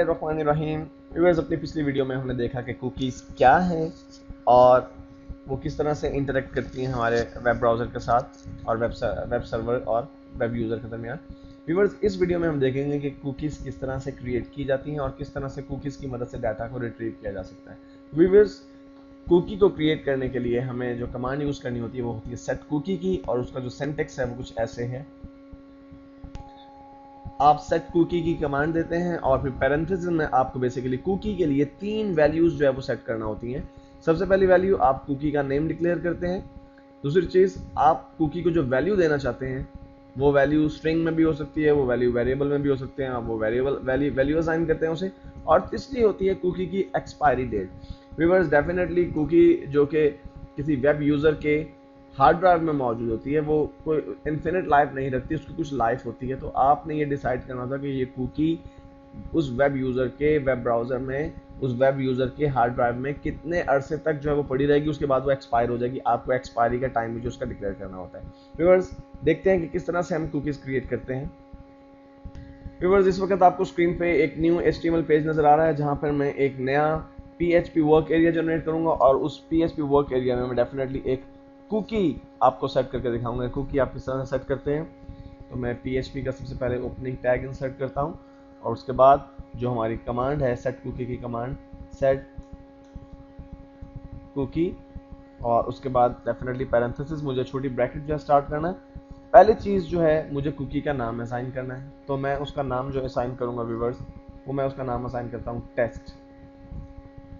बिस्मिल्लाहिर्रहमानिर्रहीम। व्यूअर्स, अपनी पिछली वीडियो में हमने देखा कि कुकीज़ क्या हैं और वो किस तरह से इंटरेक्ट करती हैं हमारे वेब ब्राउज़र के साथ और वेब सर्वर और वेब यूज़र के दरमियान। व्यूअर्स, इस वीडियो में हम देखेंगे कि कुकीज़ किस तरह से क्रिएट की जाती हैं और किस तरह से कुकीज़ की मदद से डाटा को रिट्रीव किया जा सकता है। व्यूअर्स, कुकी को क्रिएट करने के लिए हमें जो कमांड यूज़ करनी होती है वो होती है सेट कुकी की, और उसका जो सिंटैक्स है वो कुछ ऐसे है। आप सेट कुकी की कमांड देते हैं और फिर पैरेंथेसिस में आपको बेसिकली कुकी के लिए 3 वैल्यूज जो है वो सेट करना होती हैं। सबसे पहली वैल्यू, आप कुकी का नेम डिक्लेयर करते हैं। दूसरी चीज, आप कुकी को जो वैल्यू देना चाहते हैं वो वैल्यू स्ट्रिंग में भी हो सकती है, वो वैल्यू वेरिएबल में भी हो सकते हैं, आप वो वैल्यू असाइन करते हैं उसे। और तीसरी होती है कुकी की expiry date. Viewers, definitely cookie जो कि किसी वेब यूजर के हार्ड ड्राइव में मौजूद होती है वो कोई इन्फिनिट लाइफ नहीं रखती, उसकी कुछ लाइफ होती है। तो आपने ये डिसाइड करना था कि ये कुकी उस वेब यूज़र के वेब ब्राउज़र में, उस वेब यूज़र के हार्ड ड्राइव में कितने अरसे तक जो है वो पड़ी रहेगी, उसके बाद वो एक्सपायर हो जाएगी। आपको एक्सपायरी का टाइम भी जो उसका डिक्लेयर करना होता है। व्यूअर्स, देखते हैं कि किस तरह से हम कुकीज़ क्रिएट करते हैं। व्यूअर्स, इस वक्त आपको स्क्रीन पे एक न्यू HTML पेज नज़र आ रहा है जहाँ पर मैं एक नया PHP वर्क एरिया जनरेट करूँगा और उस PHP वर्क एरिया में मैं डेफिनेटली एक कुकी आपको सेट करके दिखाऊंगा। कुकी आप किस तरह से सेट करते हैं। तो मैं PHP का सबसे पहले ओपनिंग टैग इंसर्ट करता हूं और उसके बाद जो हमारी कमांड है सेट कुकी की कमांड, सेट कुकी, और उसके बाद डेफिनेटली पैरेंथेसिस, मुझे छोटी ब्रैकेट जो है स्टार्ट करना है। पहली चीज़ जो है मुझे कुकी का नाम असाइन करना है, तो मैं उसका नाम जो असाइन करूंगा व्यूअर्स, वो मैं उसका नाम असाइन करता हूँ टेस्ट।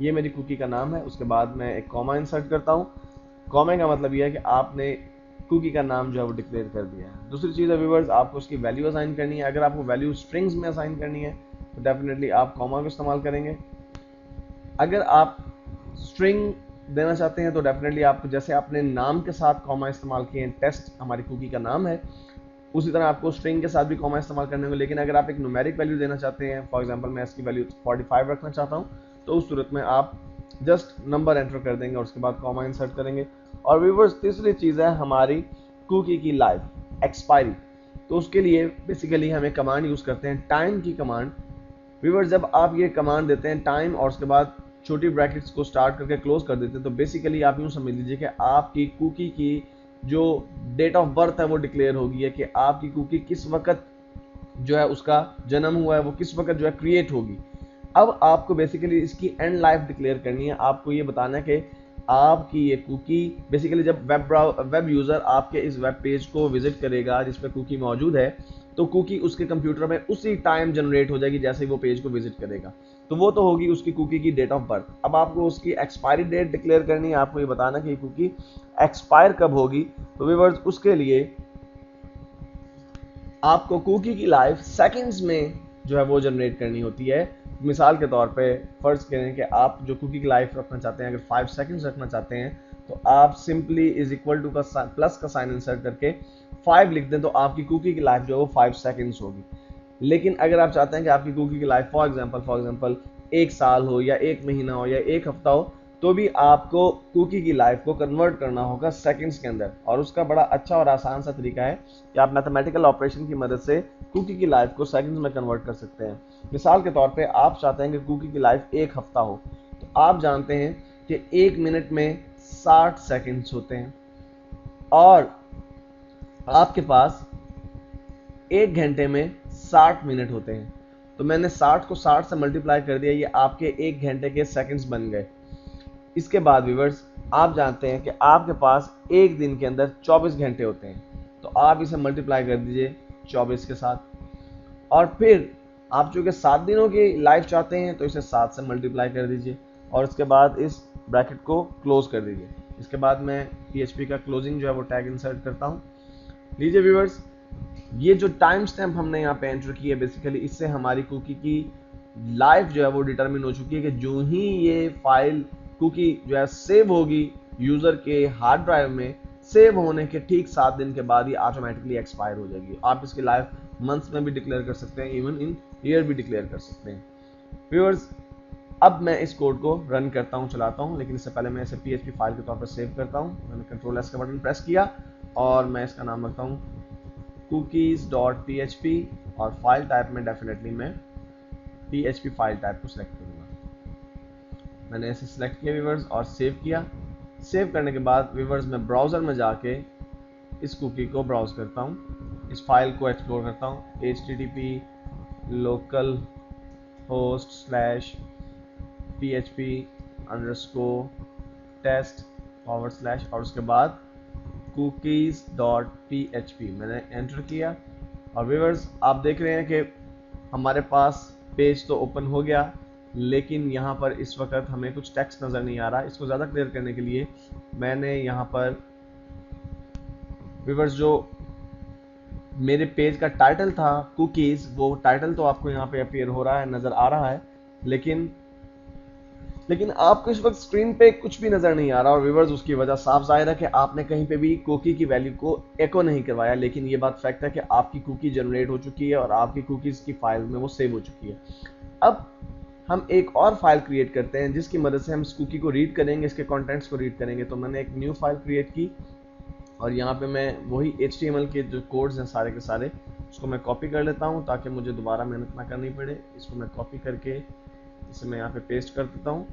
ये मेरी कुकी का नाम है। उसके बाद मैं एक कॉमा इंसर्ट करता हूँ। कॉमे का मतलब यह है कि आपने कुकी का नाम जो है वो डिक्लेयर कर दिया है। दूसरी चीज़ है व्यूअर्स, आपको उसकी वैल्यू असाइन करनी है। अगर आपको वैल्यू स्ट्रिंग्स में असाइन करनी है तो डेफिनेटली आप कॉमा का इस्तेमाल करेंगे। अगर आप स्ट्रिंग देना चाहते हैं तो डेफिनेटली आपको, जैसे आपने नाम के साथ कॉमा इस्तेमाल किए हैं, टेस्ट हमारी कुकी का नाम है, उसी तरह आपको स्ट्रिंग के साथ भी कॉमा इस्तेमाल करने होंगे। लेकिन अगर आप एक न्यूमेरिक वैल्यू देना चाहते हैं, फॉर एग्जांपल मैं इसकी वैल्यू 45 रखना चाहता हूं, तो उस सूरत में आप जस्ट नंबर एंटर कर देंगे और उसके बाद कॉमा इंसर्ट करेंगे। और व्यूअर्स, तीसरी चीज़ है हमारी कुकी की लाइफ एक्सपायरी। तो उसके लिए बेसिकली हम एक कमांड यूज़ करते हैं, टाइम की कमांड। व्यूअर्स, जब आप ये कमांड देते हैं टाइम और उसके बाद छोटी ब्रैकेट्स को स्टार्ट करके क्लोज कर देते हैं, तो बेसिकली आप यूँ समझ लीजिए कि आपकी कुकी की जो डेट ऑफ बर्थ है वो डिक्लेयर होगी, है कि आपकी कुकी किस वक्त जो है उसका जन्म हुआ है, वो किस वक्त जो है क्रिएट होगी। अब आपको बेसिकली इसकी एंड लाइफ डिक्लेयर करनी है। आपको ये बताना है कि आपकी ये कुकी बेसिकली जब वेब यूज़र आपके इस वेब पेज को विजिट करेगा जिस पे कुकी मौजूद है, तो कुकी उसके कंप्यूटर में उसी टाइम जनरेट हो जाएगी जैसे ही वो पेज को विजिट करेगा। तो वो तो होगी उसकी कुकी की डेट ऑफ बर्थ। अब आपको उसकी एक्सपायरी डेट डिक्लेयर करनी है। आपको ये बताना कि कुकी एक्सपायर कब होगी। तो व्यूअर्स, उसके लिए आपको कुकी की लाइफ सेकंड्स में जो है वो जनरेट करनी होती है। मिसाल के तौर पे फर्ज करें कि आप जो कुकी की लाइफ रखना चाहते हैं, अगर 5 सेकंड्स रखना चाहते हैं, तो आप सिंपली इज इक्वल टू का प्लस का साइन इंसर्ट करके 5 लिख दें, तो आपकी कुकी की लाइफ जो है वो 5 सेकंड्स होगी। लेकिन अगर आप चाहते हैं कि आपकी कुकी की लाइफ फॉर एग्जांपल 1 साल हो या 1 महीना हो या 1 हफ्ता हो, तो भी आपको कुकी की लाइफ को कन्वर्ट करना होगा सेकंड्स के अंदर। और उसका बड़ा अच्छा और आसान सा तरीका है कि आप मैथमेटिकल ऑपरेशन की मदद से कुकी की लाइफ को सेकंड्स में कन्वर्ट कर सकते हैं। मिसाल के तौर पे आप चाहते हैं कि कुकी की लाइफ 1 हफ्ता हो, तो आप जानते हैं कि 1 मिनट में 60 सेकंड्स होते हैं और आपके पास 1 घंटे में 60 मिनट होते हैं। तो मैंने 60 को 60 से मल्टीप्लाई कर दिया, ये आपके 1 घंटे के सेकंड्स बन गए। इसके बाद व्यूअर्स, आप जानते हैं कि आपके पास एक दिन के अंदर 24 घंटे होते हैं, तो आप इसे मल्टीप्लाई कर दीजिए 24 के साथ। और फिर आप चूंकि 7 दिनों की लाइफ चाहते हैं तो इसे 7 से मल्टीप्लाई कर दीजिए और उसके बाद इस ब्रैकेट को क्लोज कर दीजिए। इसके बाद मैं PHP का क्लोजिंग जो है वो टैग इंसर्ट करता हूँ। लीजिए व्यूअर्स, ये जो टाइम स्टैम्प हमने यहाँ पे एंटर की है, बेसिकली इससे हमारी कुकी की लाइफ जो है वो डिटरमिन हो चुकी है कि जो ही ये फाइल कुकी जो है सेव होगी यूजर के हार्ड ड्राइव में, सेव होने के ठीक 7 दिन के बाद ही ऑटोमेटिकली एक्सपायर हो जाएगी। आप इसकी लाइफ मंथ्स में भी डिक्लेयर कर सकते हैं, इवन इन ईयर भी डिक्लेयर कर सकते हैं। व्यूअर्स, अब मैं इस कोड को रन करता हूँ, चलाता हूँ, लेकिन इससे पहले मैं इसे PHP फाइल के तौर पर सेव करता हूँ। मैंने Ctrl+S का बटन प्रेस किया और मैं इसका नाम रखता हूँ cookies.php और फाइल टाइप में डेफिनेटली मैं PHP फाइल टाइप को सिलेक्ट करूँगा। मैंने ऐसे सिलेक्ट किया व्यूअर्स और सेव किया। सेव करने के बाद व्यूअर्स मैं ब्राउज़र में जाके इस कुकी को ब्राउज करता हूँ, इस फाइल को एक्सप्लोर करता हूँ, http localhost/php_test/ और उसके बाद cookies.php मैंने एंटर किया। और व्यूअर्स आप देख रहे हैं कि हमारे पास पेज तो ओपन हो गया, लेकिन यहाँ पर इस वक्त हमें कुछ टेक्स्ट नज़र नहीं आ रहा। इसको ज़्यादा क्लियर करने के लिए मैंने यहाँ पर व्यूअर्स जो मेरे पेज का टाइटल था कुकीज़, वो टाइटल तो आपको यहाँ पे अपीयर हो रहा है, नज़र आ रहा है, लेकिन आपको इस वक्त स्क्रीन पे कुछ भी नज़र नहीं आ रहा। और व्यूअर्स उसकी वजह साफ जाहिर है कि आपने कहीं पे भी कुकी की वैल्यू को एको नहीं करवाया, लेकिन ये बात फैक्ट है कि आपकी कुकी जनरेट हो चुकी है और आपकी कुकीज़ की फाइल में वो सेव हो चुकी है। अब हम एक और फाइल क्रिएट करते हैं जिसकी मदद से हम इस कुकी को रीड करेंगे, इसके कंटेंट्स को रीड करेंगे। तो मैंने एक न्यू फाइल क्रिएट की और यहाँ पे मैं वही HTML के जो कोड्स हैं सारे के सारे उसको मैं कॉपी कर लेता हूँ ताकि मुझे दोबारा मेहनत ना करनी पड़े। इसको मैं कॉपी करके इसे मैं यहाँ पे पेस्ट कर देता हूँ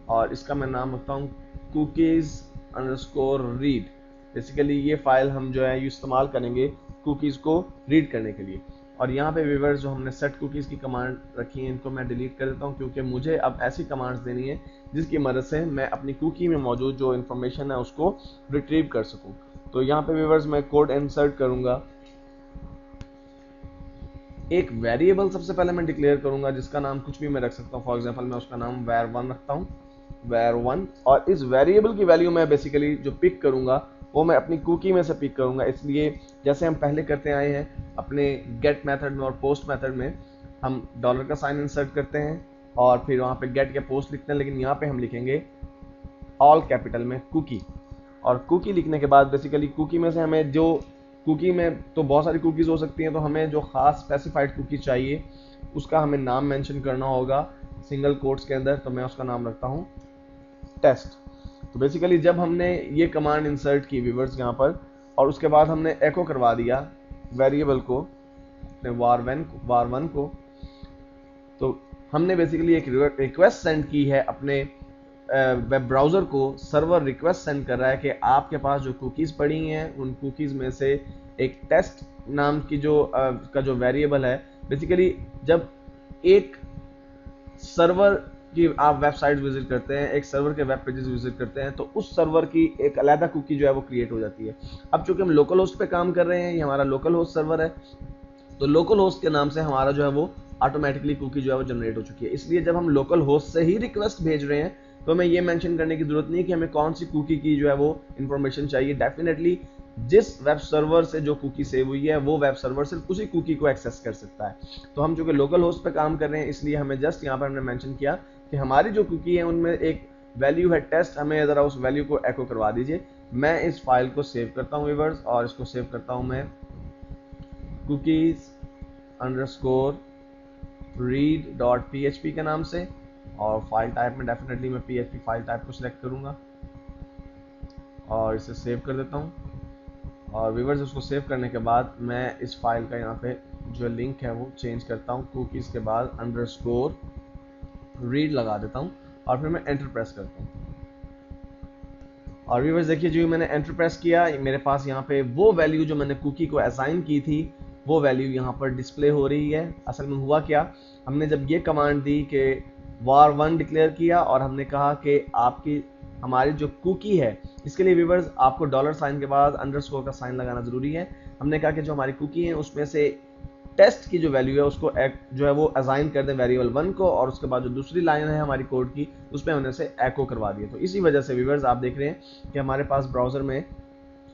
और इसका मैं नाम रखता हूँ cookies_read। बेसिकली ये फाइल हम जो है इस्तेमाल करेंगे कुकीज़ को रीड करने के लिए। और यहाँ पे व्यूअर्स जो हमने सेट कुकीज़ की कमांड रखी है इनको मैं डिलीट कर देता हूँ, क्योंकि मुझे अब ऐसी कमांड्स देनी है जिसकी मदद से मैं अपनी कुकी में मौजूद जो इन्फॉर्मेशन है उसको रिट्रीव कर सकूँ। तो यहाँ पे व्यूअर्स मैं कोड इंसर्ट करूँगा। एक वेरिएबल सबसे पहले मैं डिक्लेयर करूँगा जिसका नाम कुछ भी मैं रख सकता हूँ। फॉर एग्जाम्पल मैं उसका नाम var1 रखता हूँ, var1। और इस वेरिएबल की वैल्यू मैं बेसिकली जो पिक करूँगा वो मैं अपनी कुकी में से पिक करूँगा। इसलिए जैसे हम पहले करते आए हैं अपने गेट मेथड में और पोस्ट मेथड में, हम डॉलर का साइन इंसर्ट करते हैं और फिर वहाँ पे गेट या पोस्ट लिखते हैं, लेकिन यहाँ पे हम लिखेंगे ऑल कैपिटल में कुकी। और कुकी लिखने के बाद बेसिकली कुकी में से हमें जो कुकी में तो बहुत सारी कुकीज़ हो सकती हैं, तो हमें जो ख़ास स्पेसिफाइड कुकी चाहिए उसका हमें नाम मेंशन करना होगा सिंगल कोट्स के अंदर। तो मैं उसका नाम रखता हूँ टेस्ट। तो बेसिकली जब हमने ये कमांड इंसर्ट की व्यूअर्स यहाँ पर और उसके बाद हमने एको करवा दिया वेरिएबल को अपने var1 को, तो हमने बेसिकली एक रिक्वेस्ट सेंड की है अपने वेब ब्राउज़र को। सर्वर रिक्वेस्ट सेंड कर रहा है कि आपके पास जो कुकीज़ पड़ी हैं उन कुकीज़ में से एक टेस्ट नाम की का जो वेरिएबल है, बेसिकली जब एक सर्वर की आप वेबसाइट विजिट करते हैं, एक सर्वर के वेब पेजेस विजिट करते हैं, तो उस सर्वर की एक अलग कुकी जो है वो क्रिएट हो जाती है। अब चूंकि हम लोकल होस्ट पे काम कर रहे हैं, ये हमारा लोकल होस्ट सर्वर है, तो लोकल होस्ट के नाम से हमारा जो है वो ऑटोमेटिकली कुकी जो है वो जनरेट हो चुकी है। इसलिए जब हम लोकल होस्ट से ही रिक्वेस्ट भेज रहे हैं तो हमें ये मेंशन करने की जरूरत नहीं है कि हमें कौन सी कुकी की जो है वो इन्फॉर्मेशन चाहिए। डेफिनेटली जिस वेब सर्वर से जो कुकी सेव हुई है वो वेब सर्वर सिर्फ उसी कुकी को एक्सेस कर सकता है। तो हम चूंकि लोकल होस्ट पे काम कर रहे हैं इसलिए हमें जस्ट यहाँ पर हमने मेंशन किया कि हमारी जो कुकी है उनमें एक वैल्यू है टेस्ट, हमें ज़रा उस वैल्यू को एको करवा दीजिए। मैं इस फाइल को सेव करता हूँ व्यूअर्स और इसको सेव करता हूँ मैं cookies_read.php के नाम से, और फाइल टाइप में डेफिनेटली मैं PHP फाइल टाइप को सिलेक्ट करूँगा और इसे सेव कर देता हूँ। और व्यूअर्स उसको सेव करने के बाद मैं इस फाइल का यहाँ पे जो लिंक है वो चेंज करता हूँ, कुकीज़ के बाद _read लगा देता हूँ और फिर मैं एंटर प्रेस करता हूँ। और व्यूअर्स देखिए जो मैंने एंटर प्रेस किया, मेरे पास यहाँ पे वो वैल्यू जो मैंने कुकी को असाइन की थी वो वैल्यू यहाँ पर डिस्प्ले हो रही है। असल में हुआ क्या, हमने जब ये कमांड दी कि var1 डिक्लेयर किया और हमने कहा कि आपकी हमारी जो कुकी है, इसके लिए व्यूअर्स आपको डॉलर साइन के बाद अंडरस्कोर का साइन लगाना जरूरी है। हमने कहा कि जो हमारी कुकी है उसमें से टेस्ट की जो वैल्यू है उसको जो है वो असाइन कर दें वेरिएबल 1 को, और उसके बाद जो दूसरी लाइन है हमारी कोड की उसमें हमने से एको करवा दिया। तो इसी वजह से व्यूअर्स आप देख रहे हैं कि हमारे पास ब्राउजर में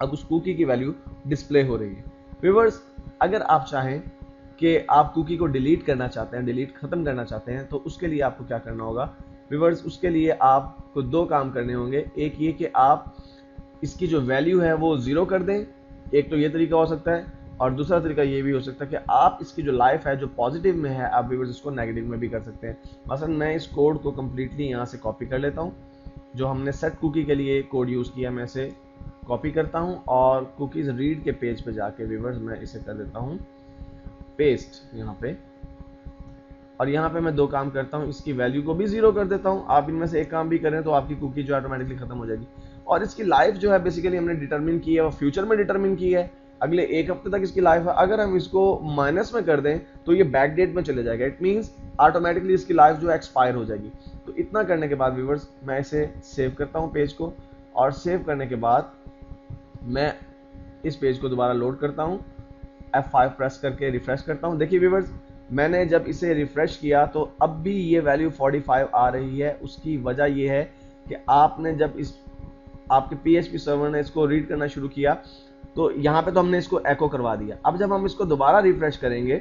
अब उस कुकी की वैल्यू डिस्प्ले हो रही है। व्यूअर्स अगर आप चाहें कि आप कुकी को डिलीट करना चाहते हैं, डिलीट खत्म करना चाहते हैं, तो उसके लिए आपको क्या करना होगा व्यूअर्स, उसके लिए आपको दो काम करने होंगे। एक ये कि आप इसकी जो वैल्यू है वो 0 कर दें, एक तो ये तरीका हो सकता है, और दूसरा तरीका ये भी हो सकता है कि आप इसकी जो लाइफ है जो पॉजिटिव में है आप व्यूअर्स इसको नेगेटिव में भी कर सकते हैं। मसलन मैं इस कोड को कम्प्लीटली यहाँ से कॉपी कर लेता हूँ, जो हमने सेट कुकी के लिए कोड यूज़ किया मैं इसे कॉपी करता हूँ और कुकीज़ रीड के पेज पे जाके व्यूअर्स मैं इसे कर देता हूँ पेस्ट यहाँ पे। और यहाँ पे मैं दो काम करता हूँ, इसकी वैल्यू को भी 0 कर देता हूँ। आप इनमें से एक काम भी करें तो आपकी कुकी जो ऑटोमेटिकली खत्म हो जाएगी। और इसकी लाइफ जो है बेसिकली हमने डिटरमिन की है, वो फ्यूचर में डिटरमिन की है, अगले एक हफ्ते तक इसकी लाइफ है। अगर हम इसको माइनस में कर दें तो ये बैक डेट में चले जाएगा, इट मीन्स ऑटोमेटिकली इसकी लाइफ जो एक्सपायर हो जाएगी। तो इतना करने के बाद व्यूवर्स मैं इसे सेव करता हूँ पेज को, और सेव करने के बाद मैं इस पेज को दोबारा लोड करता हूँ, F5 प्रेस करके रिफ्रेश करता हूँ। देखिए व्यूवर्स, मैंने जब इसे रिफ्रेश किया तो अब भी ये वैल्यू 45 आ रही है। उसकी वजह ये है कि आपने जब इस आपके PHP सर्वर ने इसको रीड करना शुरू किया तो यहाँ पे तो हमने इसको एको करवा दिया। अब जब हम इसको दोबारा रिफ्रेश करेंगे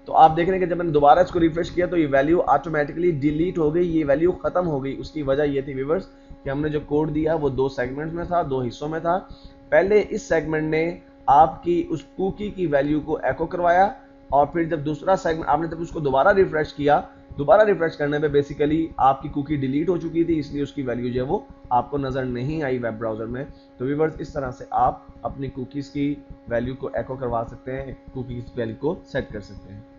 तो आप देख रहे हैं कि जब मैंने दोबारा इसको रिफ्रेश किया तो ये वैल्यू ऑटोमेटिकली डिलीट हो गई, ये वैल्यू खत्म हो गई। उसकी वजह ये थी व्यूवर्स कि हमने जो कोड दिया वो दो सेगमेंट्स में था, दो हिस्सों में था। पहले इस सेगमेंट ने आपकी उस कुकी की वैल्यू को एको करवाया, और फिर जब दूसरा सेगमेंट आपने जब उसको दोबारा रिफ्रेश किया, दोबारा रिफ्रेश करने पे बेसिकली आपकी कुकी डिलीट हो चुकी थी, इसलिए उसकी वैल्यू जो है वो आपको नजर नहीं आई वेब ब्राउजर में। तो व्यूअर्स, इस तरह से आप अपनी कुकीज की वैल्यू को एको करवा सकते हैं, कुकीज वैल्यू को सेट कर सकते हैं।